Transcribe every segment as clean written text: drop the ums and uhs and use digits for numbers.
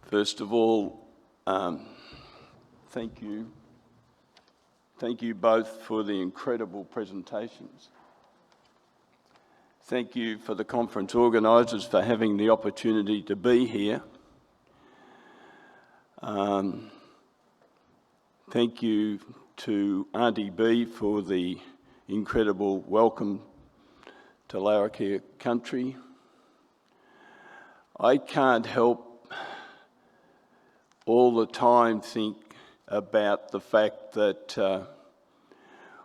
First of all, thank you. Thank you both for the incredible presentations. Thank you for the conference organisers for having the opportunity to be here. Thank you to Auntie B for the incredible welcome to Larrakia country. I can't help all the time think about the fact that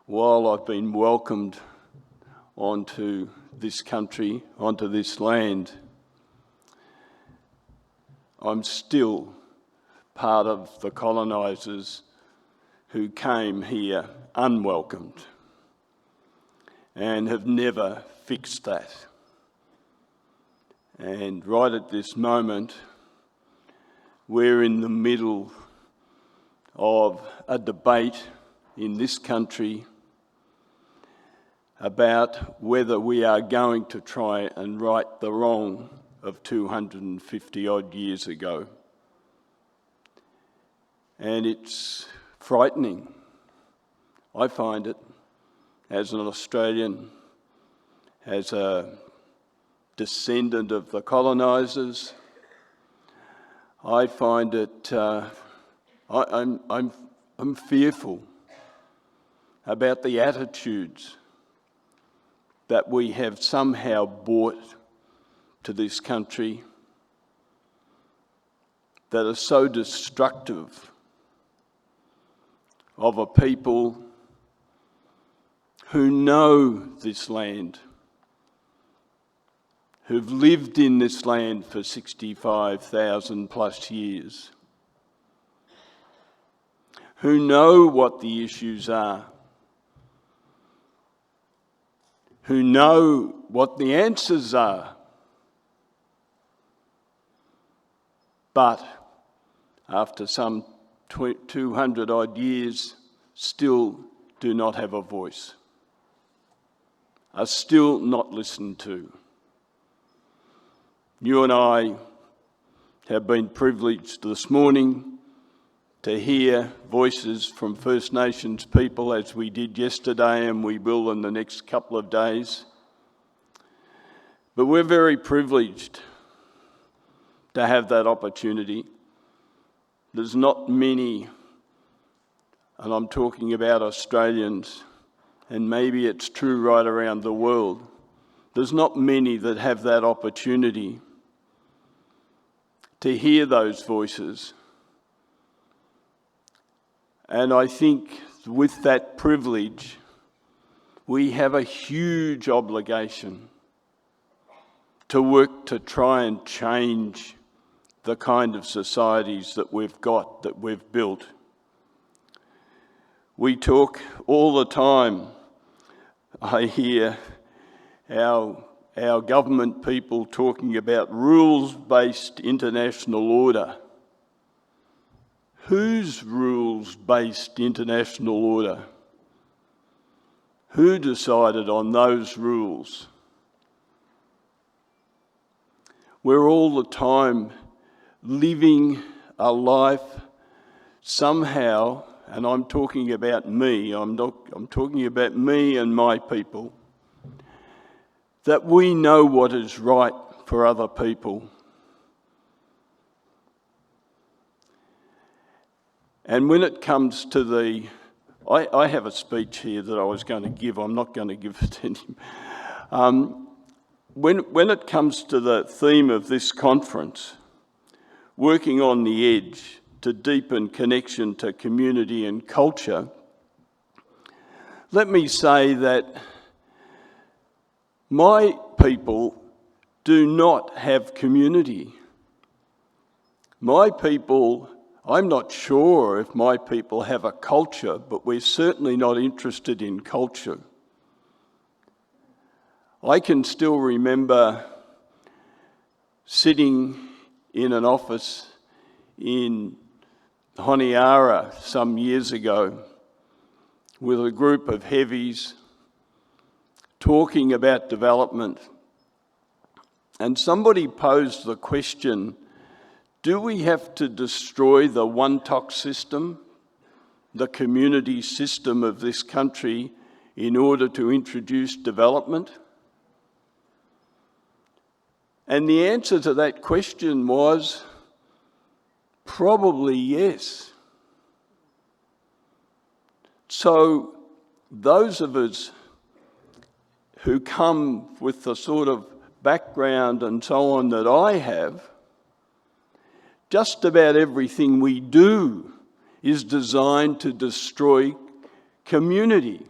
while I've been welcomed onto this country, onto this land, I'm still part of the colonisers who came here unwelcomed and have never fixed that. And right at this moment, we're in the middle of a debate in this country about whether we are going to try and right the wrong of 250 odd years ago. And it's frightening. I find it, as an Australian, as a descendant of the colonisers. I find it, I'm fearful about the attitudes that we have somehow brought to this country that are so destructive of a people who know this land, who've lived in this land for 65,000 plus years, who know what the issues are, who know what the answers are, but after some 200 odd years, still do not have a voice, are still not listened to. You and I have been privileged this morning to hear voices from First Nations people, as we did yesterday and we will in the next couple of days. But we're very privileged to have that opportunity. There's not many, and I'm talking about Australians, and maybe it's true right around the world, there's not many that have that opportunity to hear those voices. And I think with that privilege, we have a huge obligation to work to try and change the kind of societies that we've got, that we've built. We talk all the time, I hear our government people talking about rules-based international order. Whose rules-based international order? Who decided on those rules? We're all the time living a life somehow, and I'm talking about me, I'm talking about me and my people, that we know what is right for other people. And when it comes to I have a speech here that I was going to give, I'm not going to give it to him. When it comes to the theme of this conference, working on the edge to deepen connection to community and culture, let me say that my people do not have community. My people, I'm not sure if my people have a culture, but we're certainly not interested in culture. I can still remember sitting in an office in Honiara some years ago with a group of heavies talking about development, and somebody posed the question Do we have to destroy the one-talk system, the community system of this country, in order to introduce development? And the answer to that question was probably yes. So those of us who come with the sort of background and so on that I have, just about everything we do is designed to destroy community.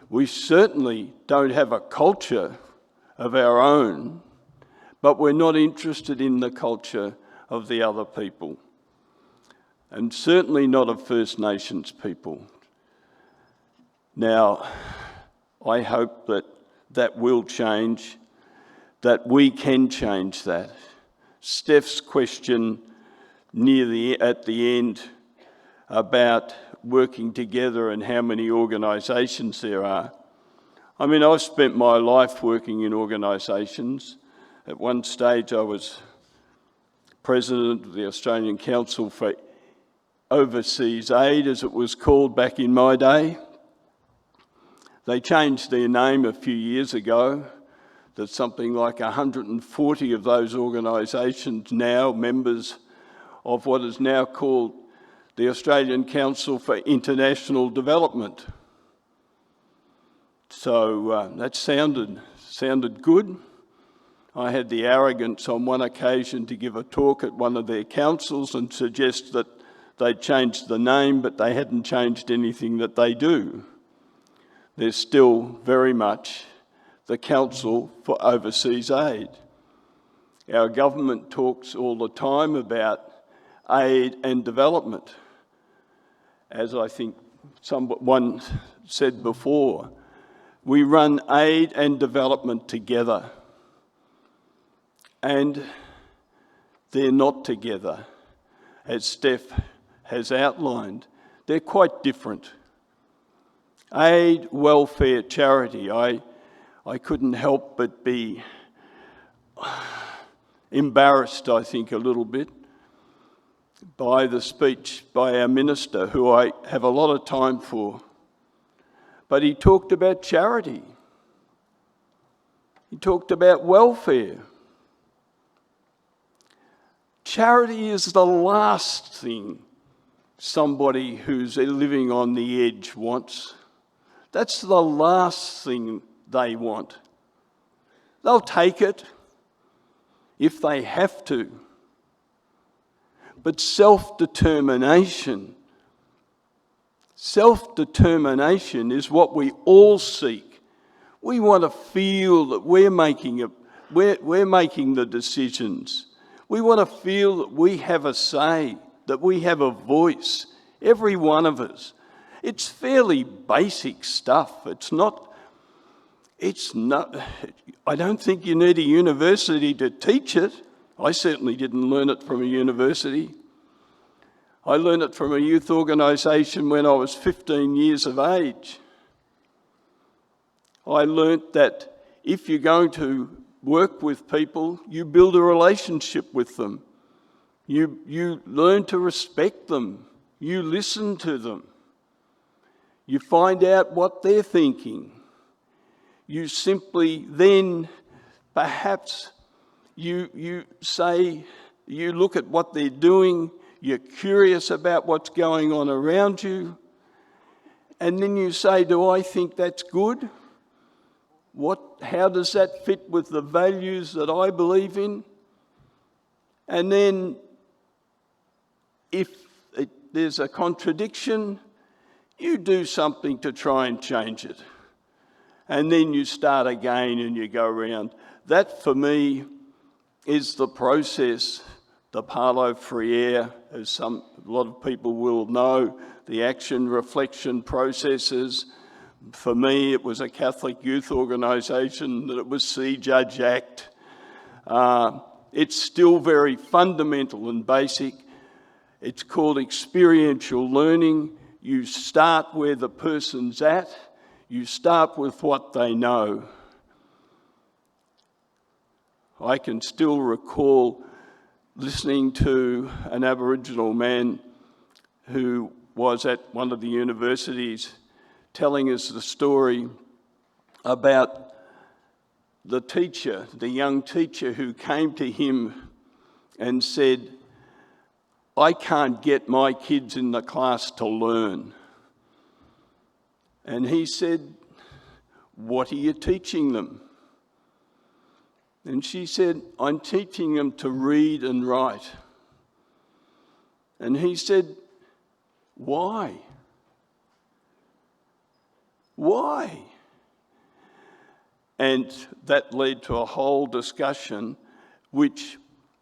We certainly don't have a culture of our own, but we're not interested in the culture of the other people, and certainly not of First Nations people. Now, I hope that that will change, that we can change that. Steph's question at the end about working together and how many organisations there are. I mean, I've spent my life working in organisations. At one stage I was president of the Australian Council for Overseas Aid, as it was called back in my day. They changed their name a few years ago. There's something like 140 of those organisations now members of what is now called the Australian Council for International Development. So that sounded good. I had the arrogance on one occasion to give a talk at one of their councils and suggest that they'd changed the name, but they hadn't changed anything that they do. They're still very much the Council for Overseas Aid. Our government talks all the time about aid and development. As I think someone said before, we run aid and development together, and they're not together. As Steph has outlined, they're quite different. Aid, welfare, charity. I couldn't help but be embarrassed, I think, a little bit by the speech by our minister, who I have a lot of time for. But he talked about charity. He talked about welfare. Charity is the last thing somebody who's living on the edge wants. That's the last thing they want. They'll take it if they have to. But self-determination is what we all seek. We want to feel that we're making the decisions. We want to feel that we have a say, that we have a voice, every one of us. It's fairly basic stuff. I don't think you need a university to teach it. I certainly didn't learn it from a university. I learned it from a youth organisation when I was 15 years of age. I learnt that if you're going to work with people, you build a relationship with them. You learn to respect them. You listen to them. You find out what they're thinking. You simply then, perhaps, you look at what they're doing, you're curious about what's going on around you, and then you say, do I think that's good? How does that fit with the values that I believe in? And then, if there's a contradiction, you do something to try and change it. And then you start again and you go around. That, for me, is the process, the Parlo Freire, as a lot of people will know, the action reflection processes. For me, it was a Catholic youth organisation, that it was See, Judge, Act. It's still very fundamental and basic. It's called experiential learning. You start where the person's at. You start with what they know. I can still recall listening to an Aboriginal man who was at one of the universities telling us the story about the teacher, the young teacher who came to him and said, "I can't get my kids in the class to learn." And he said, "What are you teaching them?" And she said, "I'm teaching them to read and write." And he said, "Why? Why?" And that led to a whole discussion, which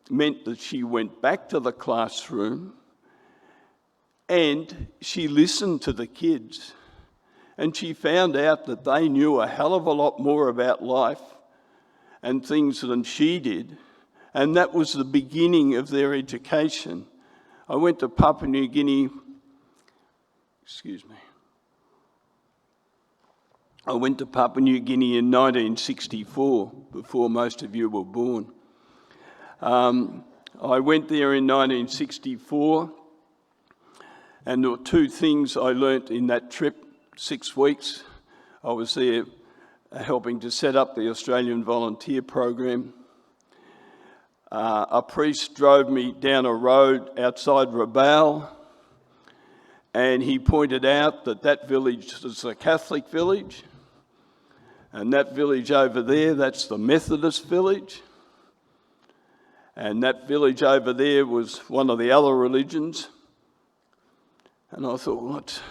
meant that she went back to the classroom and she listened to the kids, and she found out that they knew a hell of a lot more about life and things than she did, and that was the beginning of their education. I went to Papua New Guinea, I went to Papua New Guinea in 1964, before most of you were born. I went there in 1964, and there were two things I learnt in that trip, 6 weeks. I was there helping to set up the Australian Volunteer Program. A priest drove me down a road outside Rabaul, and he pointed out that that village is a Catholic village, and that village over there, that's the Methodist village, and that village over there was one of the other religions. And I thought, well, that's a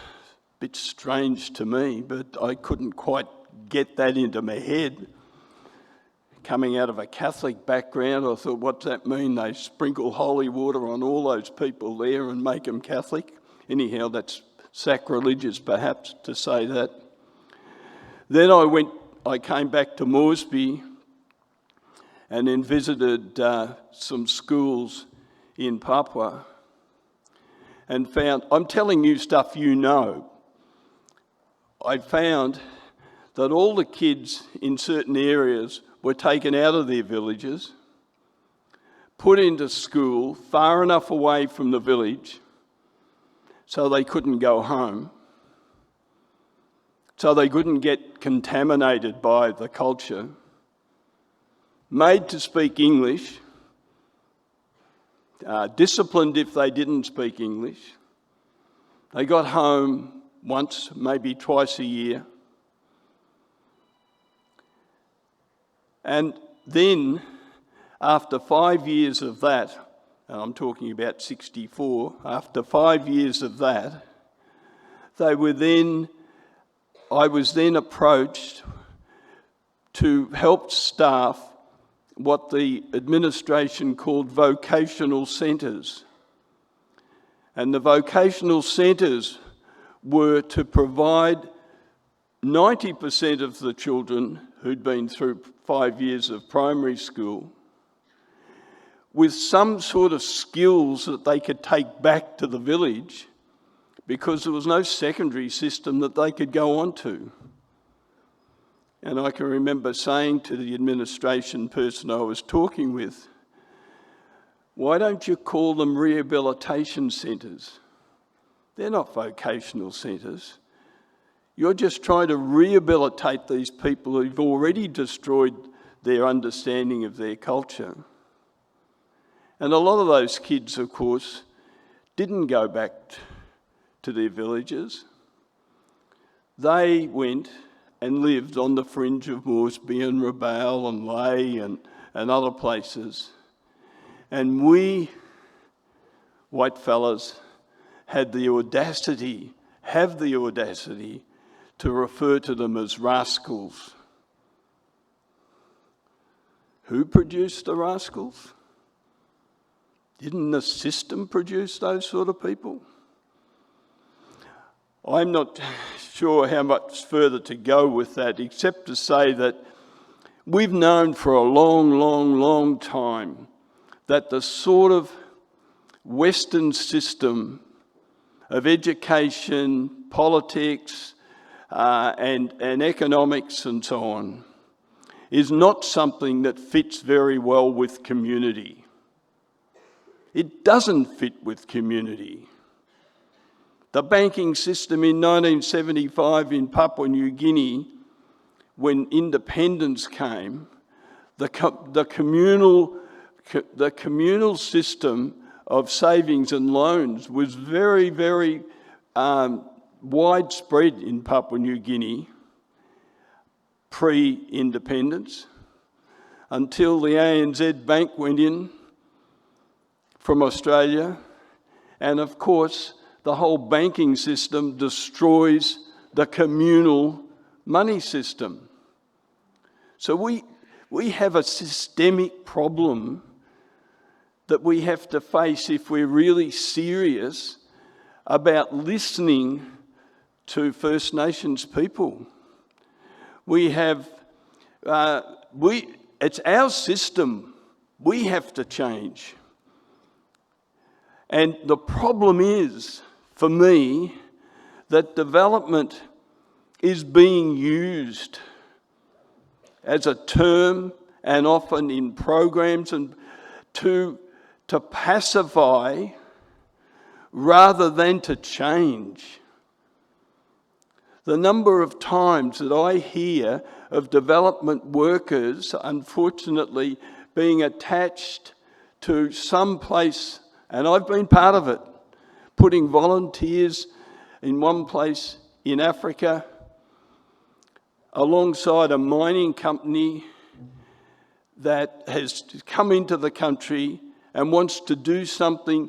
bit strange to me, but I couldn't quite get that into my head. Coming out of a Catholic background, I thought, what's that mean? They sprinkle holy water on all those people there and make them Catholic? Anyhow, that's sacrilegious perhaps to say that. Then I came back to Moresby and then visited some schools in Papua and found, I'm telling you stuff you know, I found that all the kids in certain areas were taken out of their villages, put into school far enough away from the village so they couldn't go home, so they couldn't get contaminated by the culture, made to speak English, disciplined if they didn't speak English. They got home once, maybe twice a year. And then, after 5 years of that, and I'm talking about 64, after 5 years of that, I was then approached to help staff what the administration called vocational centres. And the vocational centres were to provide 90% of the children who'd been through 5 years of primary school with some sort of skills that they could take back to the village, because there was no secondary system that they could go on to. And I can remember saying to the administration person I was talking with, why don't you call them rehabilitation centres? They're not vocational centres. You're just trying to rehabilitate these people who've already destroyed their understanding of their culture. And a lot of those kids, of course, didn't go back to their villages. They went and lived on the fringe of Moresby and Rabaul and Ley and other places. And we, white fellas, have the audacity to refer to them as rascals. Who produced the rascals? Didn't the system produce those sort of people? I'm not sure how much further to go with that, except to say that we've known for a long time that the sort of Western system of education, politics, and economics and so on is not something that fits very well with community. It doesn't fit with community. The banking system in 1975 in Papua New Guinea, when independence came, the communal system of savings and loans was very, very widespread in Papua New Guinea pre-independence, until the ANZ Bank went in from Australia, and of course the whole banking system destroys the communal money system. So we have a systemic problem that we have to face if we're really serious about listening to First Nations people. It's our system. We have to change. And the problem is, for me, that development is being used as a term, and often in programs, and to pacify rather than to change. The number of times that I hear of development workers, unfortunately, being attached to some place, and I've been part of it, putting volunteers in one place in Africa alongside a mining company that has come into the country and wants to do something,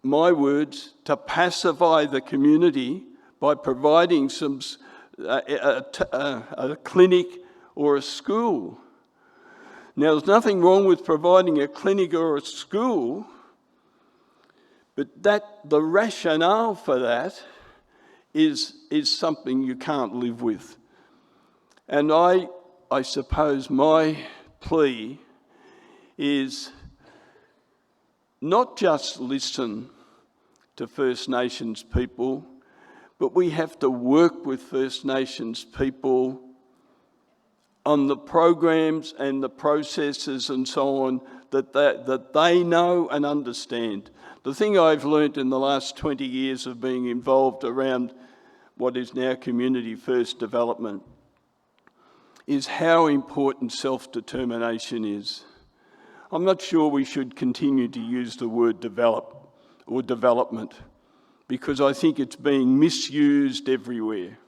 my words, to pacify the community by providing a clinic or a school. Now, there's nothing wrong with providing a clinic or a school, but the rationale for that is something you can't live with. And I suppose my plea is not just listen to First Nations people, but we have to work with First Nations people on the programs and the processes and so on that they know and understand. The thing I've learnt in the last 20 years of being involved around what is now community first development is how important self-determination is. I'm not sure we should continue to use the word develop or development, because I think it's being misused everywhere.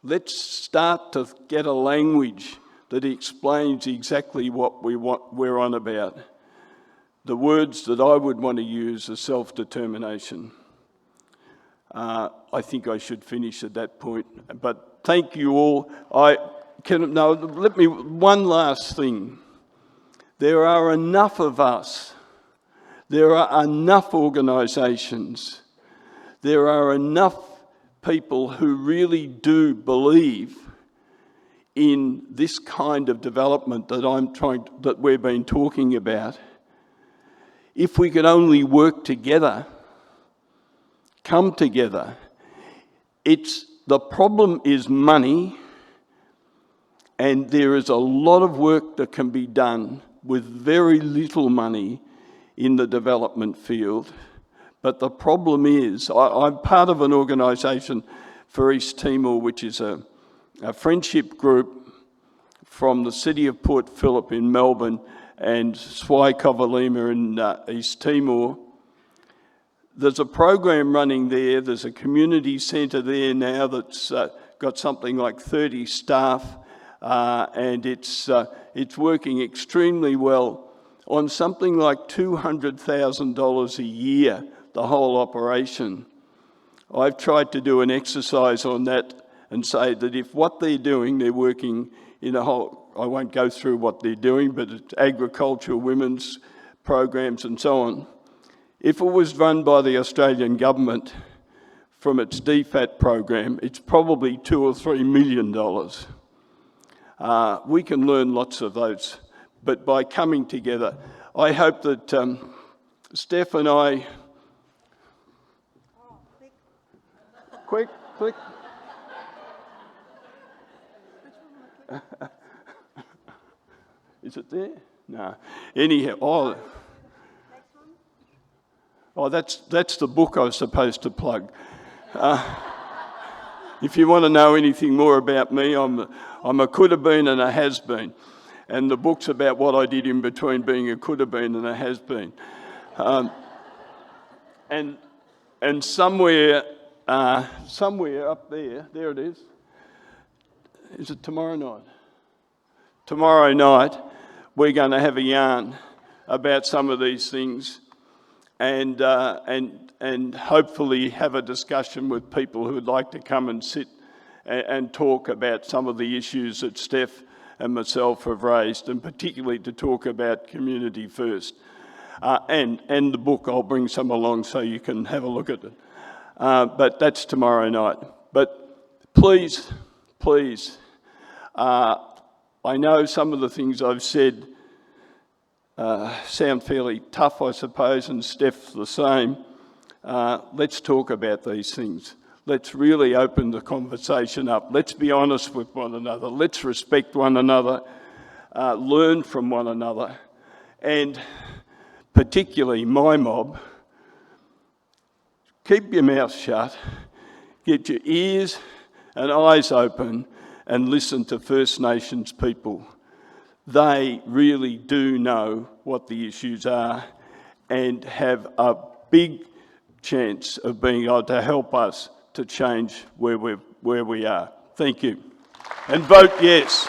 Let's start to get a language that explains exactly what we're on about. The words that I would want to use are self-determination. I think I should finish at that point, but thank you all. One last thing. There are enough of us. There are enough organisations. There are enough people who really do believe in this kind of development that we've been talking about. If we could only work together, come together. The problem is money, and there is a lot of work that can be done with very little money in the development field. But the problem is, I'm part of an organisation for East Timor, which is a friendship group from the city of Port Phillip in Melbourne and Swai-Kovalima in East Timor. There's a program running there. There's a community centre there now that's got something like 30 staff, and it's working extremely well on something like $200,000 a year, the whole operation. I've tried to do an exercise on that and say that if what they're doing, they're working in a whole, I won't go through what they're doing, but it's agriculture, women's programs and so on. If it was run by the Australian government from its DFAT program, it's probably $2 or $3 million. We can learn lots of those, but by coming together, I hope that Steph and I... Quick. Is it there? No. Anyhow, that's the book I was supposed to plug. If you want to know anything more about me, I'm a could have been and a has been. And the book's about what I did in between being a could have been and a has been. And somewhere up there it is. Is it tomorrow night? Tomorrow night, we're going to have a yarn about some of these things, and hopefully have a discussion with people who would like to come and sit and talk about some of the issues that Steph and myself have raised, and particularly to talk about community first. And the book, I'll bring some along so you can have a look at it. But that's tomorrow night. But please, I know some of the things I've said sound fairly tough, I suppose, and Steph's the same. Let's talk about these things. Let's really open the conversation up. Let's be honest with one another. Let's respect one another, learn from one another, and particularly my mob, keep your mouth shut, get your ears and eyes open, and listen to First Nations people. They really do know what the issues are and have a big chance of being able to help us to change where we are. Thank you. And vote yes.